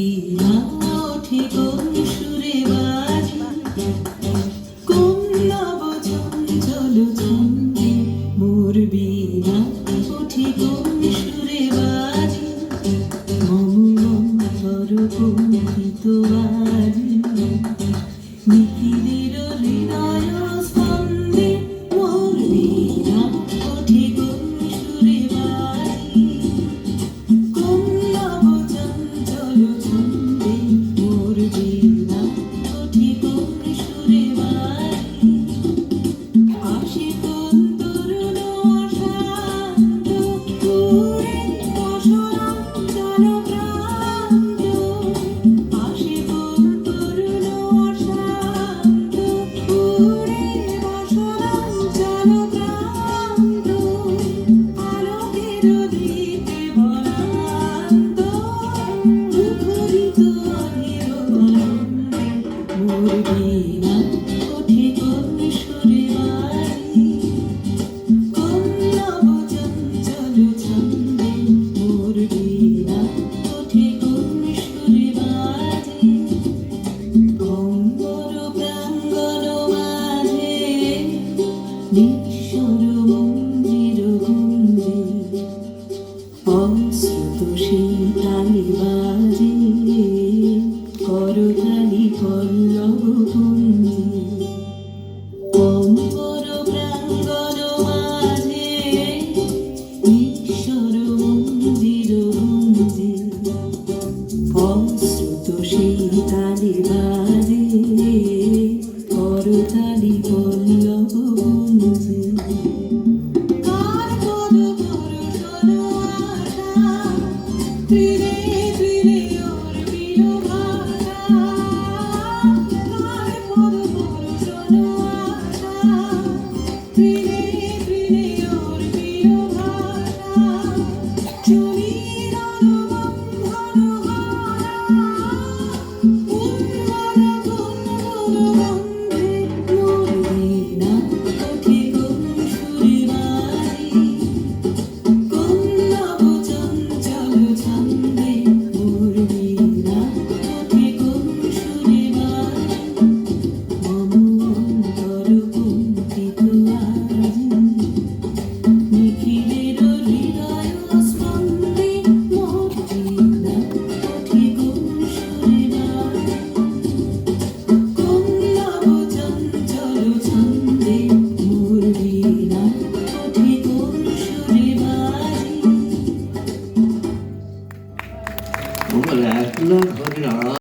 বীণা ওঠে কোন সুরে বাজে, কোন নব চঞ্চল ছন্দে মোর বীণা ওঠে কোন সুরে বাজে, মম অন্তর কম্পিত বাজে, নিখিলের হৃদয় স্পন্দে মোর বীণা ওঠে কোন সুরে বাজে, কোন নব চঞ্চল ছন্দে মোর বীণা ওঠে কোন সুরে বাজে, আসে কোন তরুণ অশান্ত উড়ে বসরাঞ্চল প্রান্ত, আসে কোন তরুণ অশান্ত উড়ে বসরাঞ্চল প্রান্ত, আলোকের দীপে বনান্ত মুখরিত অধীর আনন্দে মোর বীণা ওঠে কোন সুরে বাজে, কোন নব চঞ্চল ছন্দে মোর বীণা ওঠে কোন সুরে বাজে, অঙ্গর প্রাঙ্গণ মাঝে নিঃস্বর মন্দির গুঞ্জে, অশ্রুত সেই তালি বাজে, করতালি পল্লব কুঞ্জে, অঙ্গর প্রাঙ্গণ মাঝে নিঃস্বর মন্দির গুঞ্জে, অশ্রুত সেই তালি বাজে, করতালি পল্লব কুঞ্জে, কার পদ পরশন আশা, তীরে তীরে অর্পিল ভাষা, কার পদ পরশন আশা, তীরে তীরে অর্পিল ভাষা, চলির বন্ধন হারা, উন্মনা গুনগুন গন্ধে মোর বীণা ওঠে কোন সুরে বাজে, কোন নব চঞ্চল ছন্দে মোর বীণা ওঠে কোন সুরে বাজে, মম অন্তর কম্পিত বাজে, নিখিলের হৃদয় স্পন্দে মোর বীণা ওঠে কোন সুরে বাজে, কোন নব চঞ্চল ছন্দে মোর বীণা ওঠে কোন সুরে বাজে। আমার 1 লাখ ঘরের আড়াল